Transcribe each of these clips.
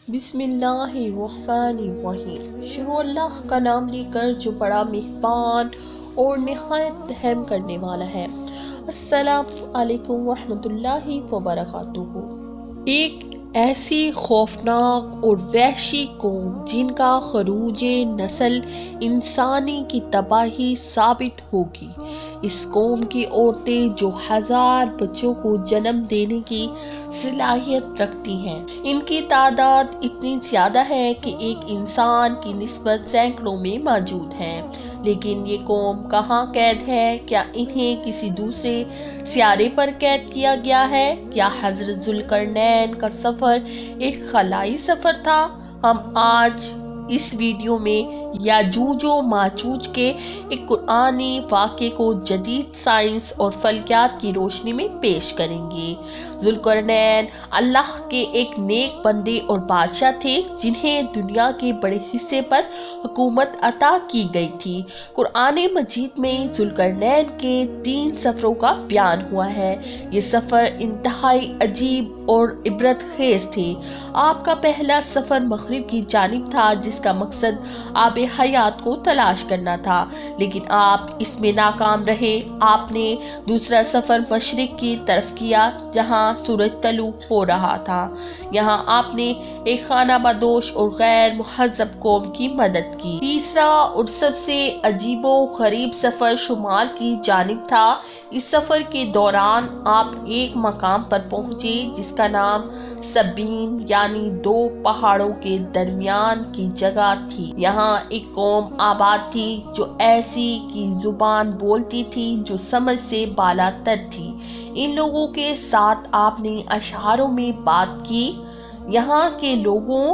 بسم اللہ الرحمن الرحیم۔ شروع اللہ کا نام لے کر جو بڑا مہربان اور نہایت رحم کرنے والا ہے۔ السلام علیکم ورحمۃ اللہ وبرکاتہ۔ ایک ایسی خوفناک اور وحشی قوم جن کا خروج نسل انسانی کی تباہی ثابت ہوگی۔ اس قوم کی عورتیں جو 1000 بچوں کو جنم دینے کی صلاحیت رکھتی ہیں، ان کی تعداد اتنی زیادہ ہے کہ ایک انسان کی نسبت سینکڑوں میں موجود ہے۔ لیکن یہ قوم کہاں قید ہے؟ کیا انہیں کسی دوسرے سیارے پر قید کیا گیا ہے؟ کیا حضرت ذوالقرنین کا سفر ایک خلائی سفر تھا؟ ہم آج اس ویڈیو میں یاجوج و ماجوج کے ایک قرآنی واقعے کو جدید سائنس اور فلکیات کی روشنی میں پیش کریں گے۔ ذوالقرنین اللہ کے ایک نیک بندے اور بادشاہ تھے جنہیں دنیا کے بڑے حصے پر حکومت عطا کی گئی تھی۔ قرآن مجید میں ذوالقرنین کے 3 سفروں کا بیان ہوا ہے۔ یہ سفر انتہائی عجیب اور عبرت خیز تھے۔ آپ کا پہلا سفر مغرب کی جانب تھا جس کا مقصد آب حیات کو تلاش کرنا تھا، لیکن آپ اس میں ناکام رہے۔ آپ نے دوسرا سفر مشرق کی طرف کیا جہاں سورج طلوع ہو رہا تھا۔ یہاں آپ نے ایک خانہ بدوش اور غیر مہذب قوم کی مدد کی۔ تیسرا اور سب سے عجیب و غریب سفر شمال کی جانب تھا۔ اس سفر کے دوران آپ ایک مقام پر پہنچے جس کا نام سبین یعنی 2 پہاڑوں کے درمیان کی جگہ تھی۔ یہاں ایک قوم آباد تھی جو ایسی کی زبان بولتی تھی جو سمجھ سے بالا تر تھی۔ ان لوگوں کے ساتھ آپ نے اشعاروں میں بات کی۔ یہاں کے لوگوں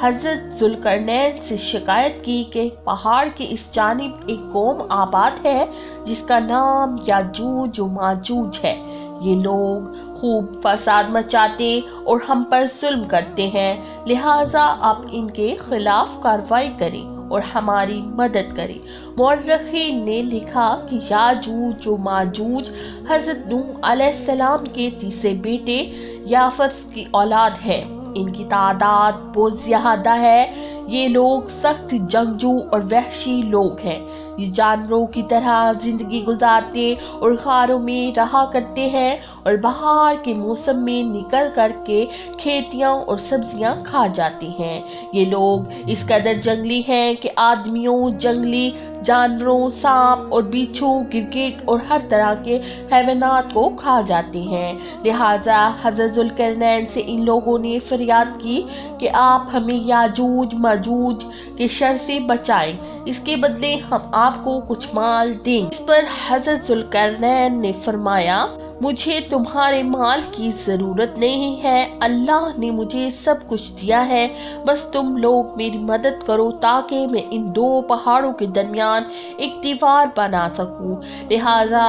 حضرت ذوالقرنین سے شکایت کی کہ پہاڑ کے اس جانب ایک قوم آباد ہے جس کا نام یاجوج و ماجوج ہے۔ یہ لوگ خوب فساد مچاتے اور ہم پر ظلم کرتے ہیں، لہٰذا آپ ان کے خلاف کارروائی کریں اور ہماری مدد کریں۔ مورخین نے لکھا کہ یاجوج و ماجوج حضرت نوح علیہ السلام کے تیسرے بیٹے یافس کی اولاد ہے۔ ان کی تعداد بہت زیادہ ہے۔ یہ لوگ سخت جنگجو اور وحشی لوگ ہیں۔ یہ جانوروں کی طرح زندگی گزارتے اور غاروں میں رہا کرتے ہیں اور بہار کے موسم میں نکل کر کے کھیتیاں اور سبزیاں کھا جاتے ہیں۔ یہ لوگ اس قدر جنگلی ہیں کہ آدمیوں، جنگلی جانوروں، سانپ اور بچھو، گرگٹ اور ہر طرح کے حیوانات کو کھا جاتے ہیں۔ لہٰذا حضرت ذوالقرنین سے ان لوگوں نے فریاد کی کہ آپ ہمیں یاجوج ماجوج کے شر سے بچائیں، اس کے بدلے ہم آپ کو کچھ مال دیں گے۔ اس پر حضرت ذوالقرنین نے فرمایا، مجھے تمہارے مال کی ضرورت نہیں ہے، اللہ نے مجھے سب کچھ دیا ہے، بس تم لوگ میری مدد کرو تاکہ میں ان 2 پہاڑوں کے درمیان ایک دیوار بنا سکوں۔ لہٰذا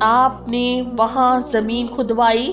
آپ نے وہاں زمین کھدوائی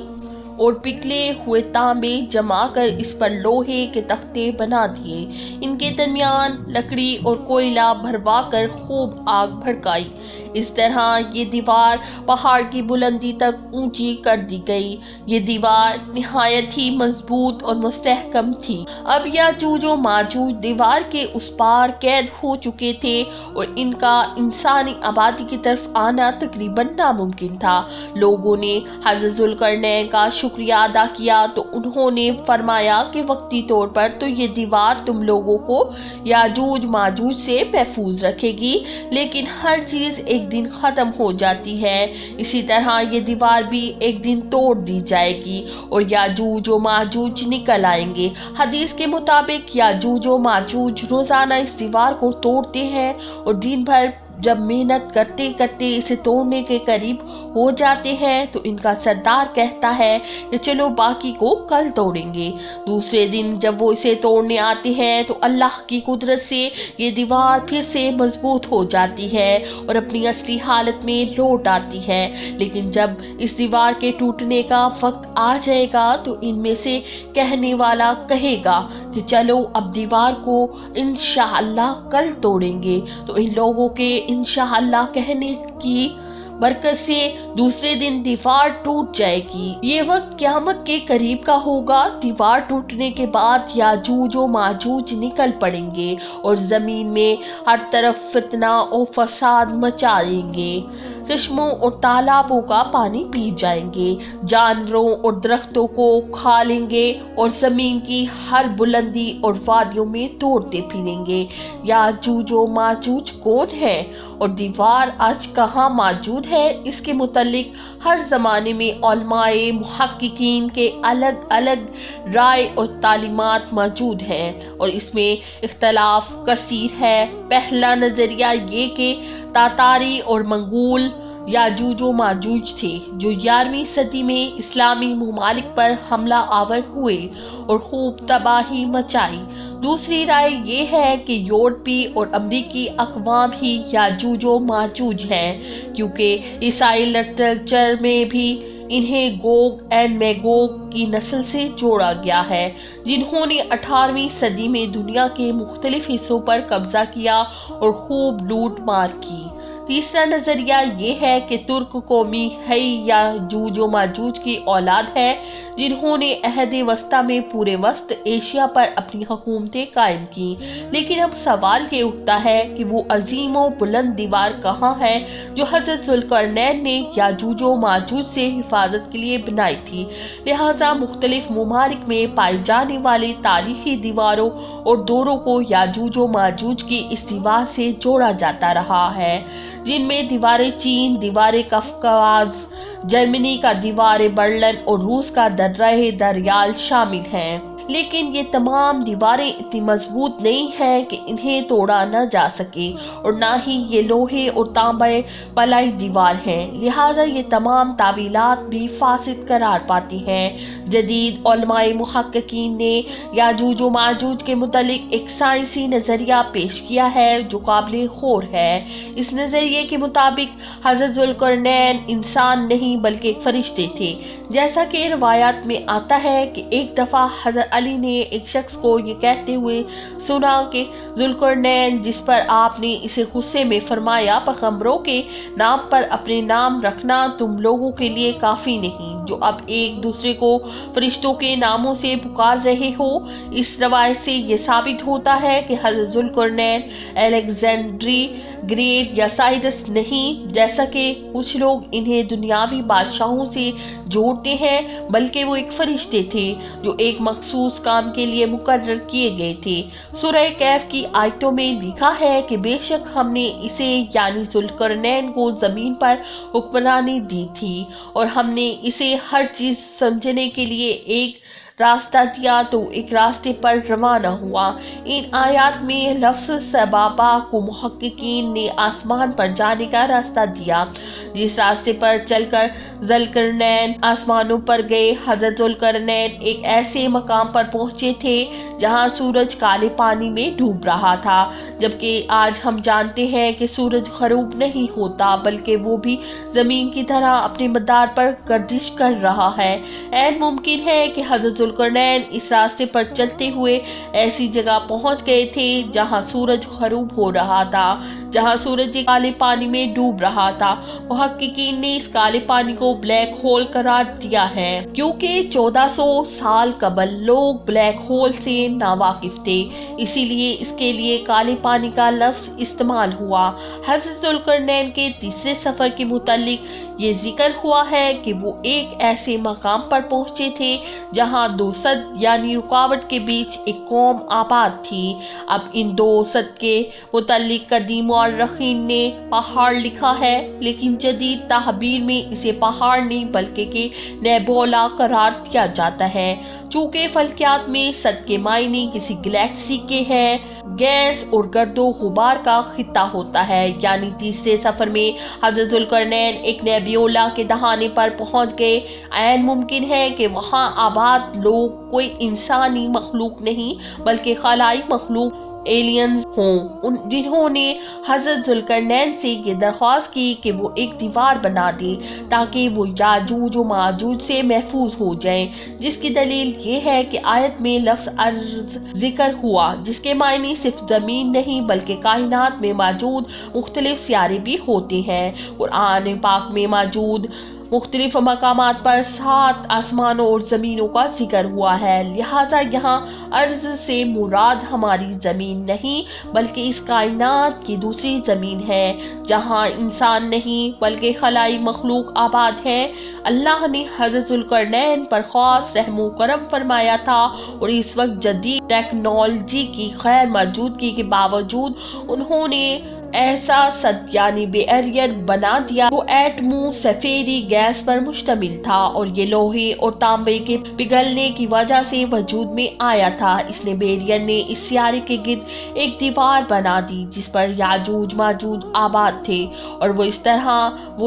اور پگھلے ہوئے تانبے جما کر اس پر لوہے کے تختے بنا دیے۔ ان کے درمیان لکڑی اور کوئلہ بھروا کر خوب آگ بھڑکائی۔ اس طرح یہ دیوار پہاڑ کی بلندی تک اونچی کر دی گئی۔ یہ دیوار نہایت ہی مضبوط اور مستحکم تھی۔ اب یاجوج و ماجوج دیوار کے اس پار قید ہو چکے تھے اور ان کا انسانی آبادی کی طرف آنا تقریباً ناممکن تھا۔ لوگوں نے حضرت ذوالقرنین کا شکریہ ادا کیا تو انہوں نے فرمایا کہ وقتی طور پر تو یہ دیوار تم لوگوں کو یاجوج ماجوج سے محفوظ رکھے گی، لیکن ہر چیز ایک دن ختم ہو جاتی ہے، اسی طرح یہ دیوار بھی ایک دن توڑ دی جائے گی اور یاجوج و ماجوج نکل آئیں گے۔ حدیث کے مطابق یاجوج و ماجوج روزانہ اس دیوار کو توڑتے ہیں اور دن بھر جب محنت کرتے کرتے اسے توڑنے کے قریب ہو جاتے ہیں تو ان کا سردار کہتا ہے کہ چلو باقی کو کل توڑیں گے۔ دوسرے دن جب وہ اسے توڑنے آتے ہیں تو اللہ کی قدرت سے یہ دیوار پھر سے مضبوط ہو جاتی ہے اور اپنی اصلی حالت میں لوٹ آتی ہے۔ لیکن جب اس دیوار کے ٹوٹنے کا وقت آ جائے گا تو ان میں سے کہنے والا کہے گا کہ چلو اب دیوار کو انشاءاللہ کل توڑیں گے، تو ان لوگوں کے انشاءاللہ کہنے کی برکت سے دوسرے دن دیوار ٹوٹ جائے گی۔ یہ وقت قیامت کے قریب کا ہوگا۔ دیوار ٹوٹنے کے بعد یاجوج و ماجوج نکل پڑیں گے اور زمین میں ہر طرف فتنہ و فساد مچائیں گے، چشموں اور تالابوں کا پانی پی جائیں گے، جانوروں اور درختوں کو کھا لیں گے اور زمین کی ہر بلندی اور وادیوں میں دوڑتے پھریں گے۔ یاجوج و ماجوج کون ہے اور دیوار آج کہاں موجود ہے، اس کے متعلق ہر زمانے میں علماء محققین کے الگ الگ رائے اور تعلیمات موجود ہیں اور اس میں اختلاف کثیر ہے۔ پہلا نظریہ یہ کہ تاتاری اور منگول یاجوج و ماجوج تھے جو 11ویں صدی میں اسلامی ممالک پر حملہ آور ہوئے اور خوب تباہی مچائی۔ دوسری رائے یہ ہے کہ یورپی اور امریکی اقوام ہی یاجوج و ماجوج ہیں، کیونکہ عیسائی لٹریچر میں بھی انہیں گوگ اینڈ میگوگ کی نسل سے جوڑا گیا ہے، جنہوں نے 18ویں صدی میں دنیا کے مختلف حصوں پر قبضہ کیا اور خوب لوٹ مار کی۔ تیسرا نظریہ یہ ہے کہ ترک قومی یاجوج و ماجوج کی اولاد ہے، جنہوں نے عہد وسطیٰ میں پورے وسط ایشیا پر اپنی حکومتیں قائم کی، لیکن اب سوال یہ اٹھتا ہے کہ وہ عظیم و بلند دیوار کہاں ہے جو حضرت ذوالقرنین نے یاجوج و ماجوج سے حفاظت کے لیے بنائی تھی۔ لہٰذا مختلف ممالک میں پائی جانے والے تاریخی دیواروں اور دوروں کو یاجوج و ماجوج کی اس دیوار سے جوڑا جاتا رہا ہے، جن میں دیوار چین، دیوار قفقاز، جرمنی کا دیوار برلن اور روس کا درہ دریال شامل ہیں۔ لیکن یہ تمام دیواریں اتنی مضبوط نہیں ہیں کہ انہیں توڑا نہ جا سکے، اور نہ ہی یہ لوہے اور تانبے پلائی دیوار ہیں، لہٰذا یہ تمام تعویلات بھی فاسد قرار پاتی ہیں۔ جدید علماء محققین نے یاجوج و ماجوج کے متعلق ایک سائنسی نظریہ پیش کیا ہے جو قابل غور ہے۔ اس نظریے کے مطابق حضرت ذوالقرنین انسان نہیں بلکہ ایک فرشتے تھے، جیسا کہ روایات میں آتا ہے کہ ایک دفعہ حضرت علی نے ایک شخص کو یہ کہتے ہوئے سنا کہ ذوالقرنین، جس پر آپ نے اسے غصے میں فرمایا، پیغمبروں کے نام پر اپنے نام رکھنا تم لوگوں کے لیے کافی نہیں، جو اب ایک دوسرے کو فرشتوں کے ناموں سے پکار رہے ہو۔ اس روایت سے یہ ثابت ہوتا ہے کہ حضرت ذوالقرنین الیگزینڈری گریٹ یا سائرس نہیں، جیسا کہ کچھ لوگ انہیں دنیاوی بادشاہوں سے جوڑتے ہیں، بلکہ وہ ایک فرشتے تھے جو ایک مخصوص کام کے لیے مقرر کیے گئے تھے۔ سورہ کہف کی آیتوں میں لکھا ہے کہ بے شک ہم نے اسے یعنی ذوالقرنین کو زمین پر حکمرانی دی تھی اور ہم نے اسے ہر چیز سمجھنے کے لیے ایک راستہ دیا تو ایک راستے پر روانہ ہوا۔ ان آیات میں لفظ سبابہ کو محققین نے آسمان پر جانے کا راستہ دیا، جس راستے پر چل کر ذوالقرنین آسمانوں پر گئے۔ حضرت ذوالقرنین ایک ایسے مقام پر پہنچے تھے جہاں سورج کالے پانی میں ڈوب رہا تھا، جبکہ آج ہم جانتے ہیں کہ سورج غروب نہیں ہوتا بلکہ وہ بھی زمین کی طرح اپنے مدار پر گردش کر رہا ہے۔ عین ممکن ہے کہ حضرت ذوالقرنین اس راستے پر چلتے ہوئے ایسی جگہ پہنچ گئے تھے جہاں سورج غروب ہو رہا تھا، جہاں سورج کالے پانی میں ڈوب رہا تھا۔ محققین نے اس کالے پانی کو بلیک ہول قرار دیا ہے، کیونکہ 1400 سال قبل لوگ بلیک ہول سے ناواقف تھے، اسی لیے اس کے لیے کالے پانی کا لفظ استعمال ہوا۔ حضرت ذوالقرنین کے تیسرے سفر کے متعلق یہ ذکر ہوا ہے کہ وہ ایک ایسے مقام پر پہنچے تھے جہاں 2 سد یعنی رکاوٹ کے بیچ ایک قوم آباد تھی۔ اب ان 2 سد کے متعلق قدیم مورخین نے پہاڑ لکھا ہے، لیکن جدید تعبیر میں اسے پہاڑ نہیں بلکہ کہ نیبولا قرار دیا جاتا ہے، چونکہ فلکیات میں سد کے معنی کسی گلیکسی کے ہیں، گیس اور گرد و غبار کا خطہ ہوتا ہے۔ یعنی تیسرے سفر میں حضرت ذوالقرنین ایک نیبیولا کے دہانے پر پہنچ گئے۔ عین ممکن ہے کہ وہاں آباد لوگ کوئی انسانی مخلوق نہیں بلکہ خلائی مخلوق ایلینز ہوں جنہوں نے حضرت ذوالقرنین سے یہ درخواست کی کہ وہ ایک دیوار بنا دیں تاکہ وہ یاجوج و ماجوج سے محفوظ ہو جائیں، جس کی دلیل یہ ہے کہ آیت میں لفظ ارض ذکر ہوا جس کے معنی صرف زمین نہیں بلکہ کائنات میں موجود مختلف سیارے بھی ہوتے ہیں۔ قرآن پاک میں موجود مختلف مقامات پر 7 آسمانوں اور زمینوں کا ذکر ہوا ہے، لہٰذا یہاں ارض سے مراد ہماری زمین نہیں بلکہ اس کائنات کی دوسری زمین ہے جہاں انسان نہیں بلکہ خلائی مخلوق آباد ہے۔ اللہ نے حضرت ذوالقرنین پر خاص رحم و کرم فرمایا تھا اور اس وقت جدید ٹیکنالوجی کی غیر موجودگی کے باوجود انہوں نے ایسا یعنی بیریئر بنا دیا جو ایٹموں سفیری گیس پر مشتمل تھا اور یہ لوہے اور تانبے کے پگھلنے کی وجہ سے وجود میں آیا تھا۔ اس نے بیریئر نے اس سیارے کے گرد ایک دیوار بنا دی جس پر یاجوج ماجوج آباد تھے اور وہ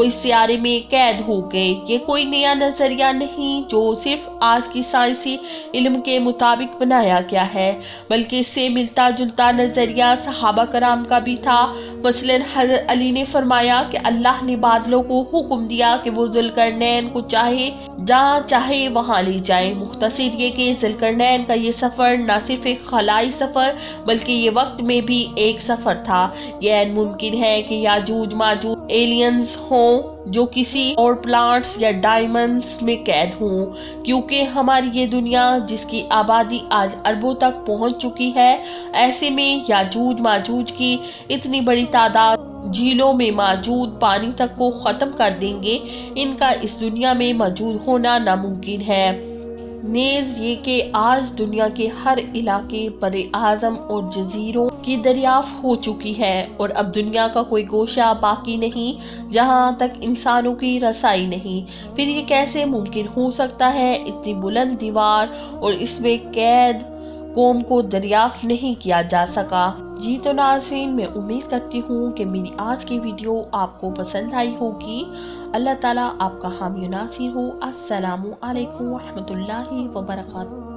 اس سیارے میں قید ہو گئے۔ یہ کوئی نیا نظریہ نہیں جو صرف آج کی سائنسی علم کے مطابق بنایا گیا ہے بلکہ اس سے ملتا جلتا نظریہ صحابہ کرام کا بھی تھا۔ مثلاً حضرت علی نے فرمایا کہ اللہ نے بادلوں کو حکم دیا کہ وہ ذوالقرنین کو جہاں چاہے وہاں لے جائیں۔ مختصر یہ کہ ذوالقرنین کا یہ سفر نہ صرف ایک خلائی سفر بلکہ یہ وقت میں بھی ایک سفر تھا۔ یہ عین ممکن ہے کہ یاجوج ماجوج ایلینز ہوں جو کسی اور پلانٹس یا ڈائمنڈز میں قید ہوں، کیونکہ ہماری یہ دنیا جس کی آبادی آج اربوں تک پہنچ چکی ہے، ایسے میں یاجوج ماجوج کی اتنی بڑی تعداد جھیلوں میں موجود پانی تک کو ختم کر دیں گے۔ ان کا اس دنیا میں موجود ہونا ناممکن ہے۔ نیز یہ کہ آج دنیا کے ہر علاقے بر اعظم اور جزیروں کی دریافت ہو چکی ہے اور اب دنیا کا کوئی گوشہ باقی نہیں جہاں تک انسانوں کی رسائی نہیں۔ پھر یہ کیسے ممکن ہو سکتا ہے اتنی بلند دیوار اور اس میں قید قوم کو دریافت نہیں کیا جا سکا؟ جی تو ناظرین، میں امید کرتی ہوں کہ میری آج کی ویڈیو آپ کو پسند آئی ہوگی۔ اللہ تعالیٰ آپ کا حامی و ناصر ہو۔ السلام علیکم ورحمۃ اللہ وبرکاتہ۔